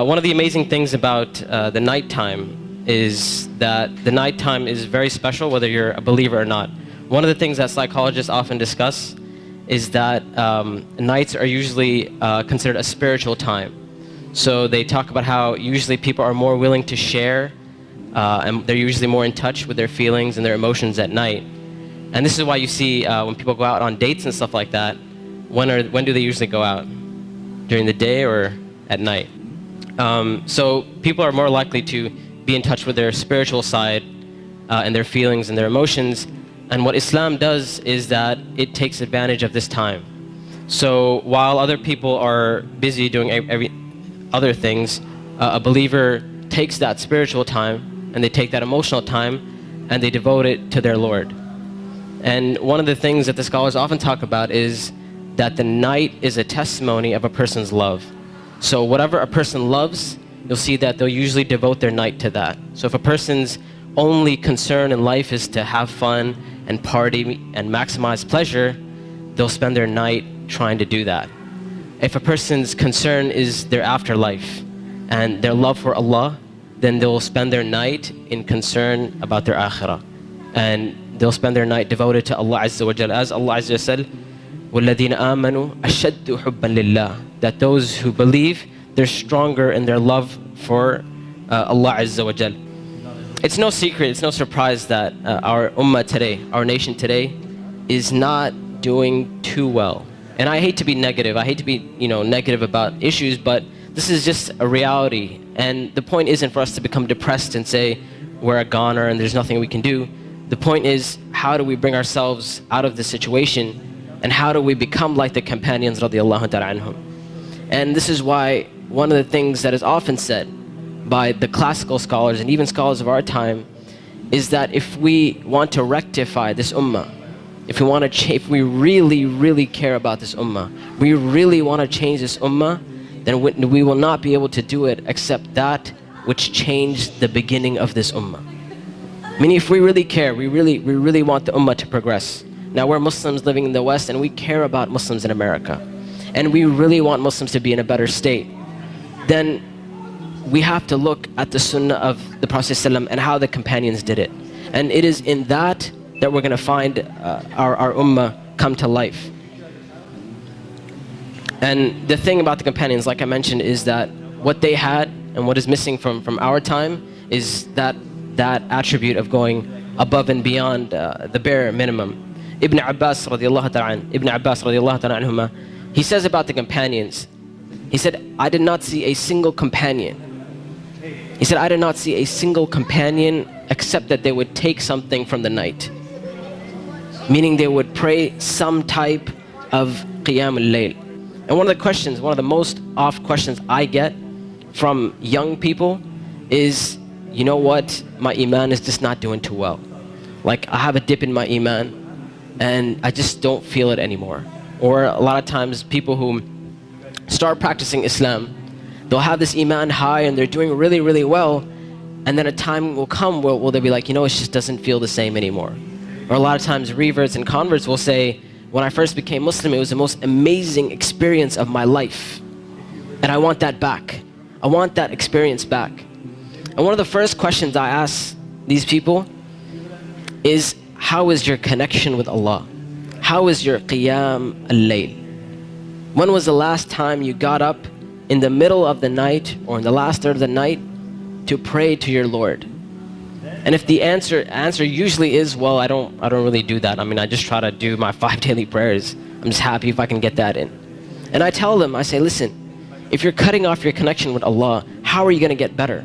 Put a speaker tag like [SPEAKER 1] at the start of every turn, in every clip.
[SPEAKER 1] One of the amazing things about the nighttime is that the nighttime is very special whether you're a believer or not. One of the things that psychologists often discuss is that nights are usually considered a spiritual time. So they talk about how usually people are more willing to share and they're usually more in touch with their feelings and their emotions at night. And this is why you see when people go out on dates and stuff like that, when do they usually go out? During the day or at night? So people are more likely to be in touch with their spiritual side and their feelings and their emotions. And what Islam does is that it takes advantage of this time. So while other people are busy doing other things, a believer takes that spiritual time and they take that emotional time and they devote it to their Lord. And one of the things that the scholars often talk about is that the night is a testimony of a person's love. So whatever a person loves, you'll see that they'll usually devote their night to that. So if a person's only concern in life is to have fun and party and maximize pleasure, they'll spend their night trying to do that. If a person's concern is their afterlife and their love for Allah, then they'll spend their night in concern about their akhirah. And they'll spend their night devoted to Allah Azza wa Jal. As Allah Azza wa said, وَالَّذِينَ آمَنُوا أَشَدُّ حُبًّا لِلَّهِ. That those who believe, they're stronger in their love for Allah Azza wa Jal. It's no secret, it's no surprise that our ummah today, our nation today, is not doing too well. And I hate to be negative, I hate to be negative about issues, but this is just a reality. And the point isn't for us to become depressed and say we're a goner and there's nothing we can do. The point is, how do we bring ourselves out of this situation, and how do we become like the companions radiallahu ta'ala anhum? And this is why one of the things that is often said by the classical scholars and even scholars of our time is that if we want to rectify this ummah, if we really, really care about this ummah, we really want to change this ummah, then we will not be able to do it except that which changed the beginning of this ummah. Meaning, if we really care, we really want the ummah to progress. Now we're Muslims living in the West and we care about Muslims in America, and we really want Muslims to be in a better state, then we have to look at the sunnah of the Prophet ﷺ and how the companions did it. And it is in that we're going to find our ummah come to life. And the thing about the companions, like I mentioned, is that what they had and what is missing from our time is that attribute of going above and beyond the bare minimum. Ibn Abbas radiallahu ta'ala anhuma, he says about the companions, he said, I did not see a single companion. He said, I did not see a single companion except that they would take something from the night. Meaning they would pray some type of Qiyam al-Layl. And one of the most oft questions I get from young people is, you know what, my iman is just not doing too well. Like, I have a dip in my iman and I just don't feel it anymore. Or a lot of times people who start practicing Islam, they'll have this iman high and they're doing really, really well, and then a time will come where they'll be like, it just doesn't feel the same anymore. Or a lot of times reverts and converts will say, when I first became Muslim, it was the most amazing experience of my life, and I want that back. I want that experience back. And one of the first questions I ask these people is, how is your connection with Allah? How is your Qiyam al-Layl? When was the last time you got up in the middle of the night or in the last third of the night to pray to your Lord? And if the answer usually is, well, I don't really do that. I just try to do my 5 daily prayers. I'm just happy if I can get that in. And I tell them, I say, listen, if you're cutting off your connection with Allah, how are you going to get better?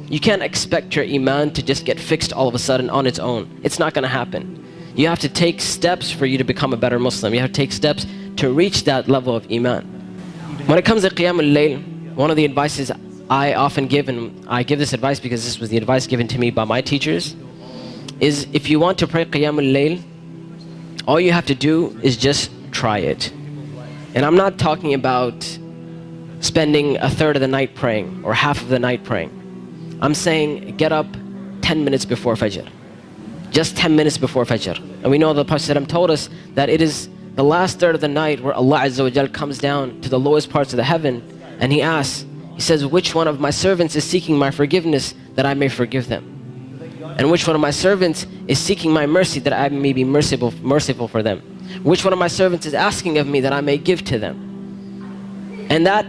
[SPEAKER 1] You can't expect your iman to just get fixed all of a sudden on its own. It's not going to happen. You have to take steps for you to become a better Muslim. You have to take steps to reach that level of iman. When it comes to Qiyam al-Layl, one of the advices I often give, and I give this advice because this was the advice given to me by my teachers, is if you want to pray Qiyam al-Layl, all you have to do is just try it. And I'm not talking about spending a third of the night praying or half of the night praying. I'm saying get up 10 minutes before Fajr. Just 10 minutes before Fajr. And we know the Prophet ﷺ told us that it is the last third of the night where Allah Azza wa Jal comes down to the lowest parts of the heaven and He asks, He says, which one of my servants is seeking my forgiveness that I may forgive them? And which one of my servants is seeking my mercy that I may be merciful for them? Which one of my servants is asking of me that I may give to them? And that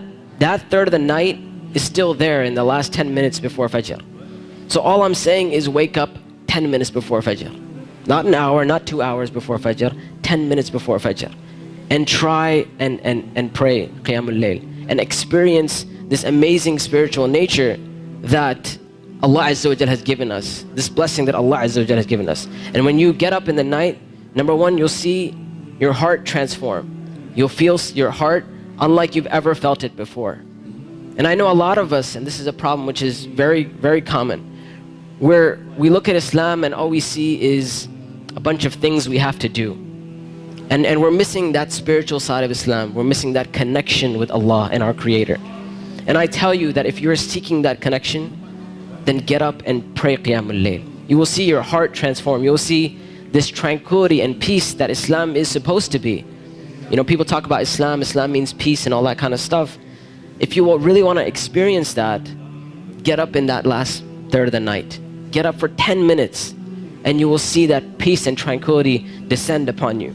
[SPEAKER 1] third of the night is still there in the last 10 minutes before Fajr. So all I'm saying is wake up 10 minutes before Fajr. Not an hour, not 2 hours before Fajr, 10 minutes before Fajr. And try and pray Qiyamul Layl. And experience this amazing spiritual nature that Allah Azza wa Jal has given us. This blessing that Allah Azza wa Jal has given us. And when you get up in the night, number one, you'll see your heart transform. You'll feel your heart unlike you've ever felt it before. And I know a lot of us, and this is a problem which is very, very common, where we look at Islam and all we see is a bunch of things we have to do. And we're missing that spiritual side of Islam. We're missing that connection with Allah and our Creator. And I tell you that if you're seeking that connection, then get up and pray Qiyamul Layl. You will see your heart transform. You will see this tranquility and peace that Islam is supposed to be. You know, people talk about Islam means peace and all that kind of stuff. If you really want to experience that, get up in that last third of the night. Get up for 10 minutes and you will see that peace and tranquility descend upon you.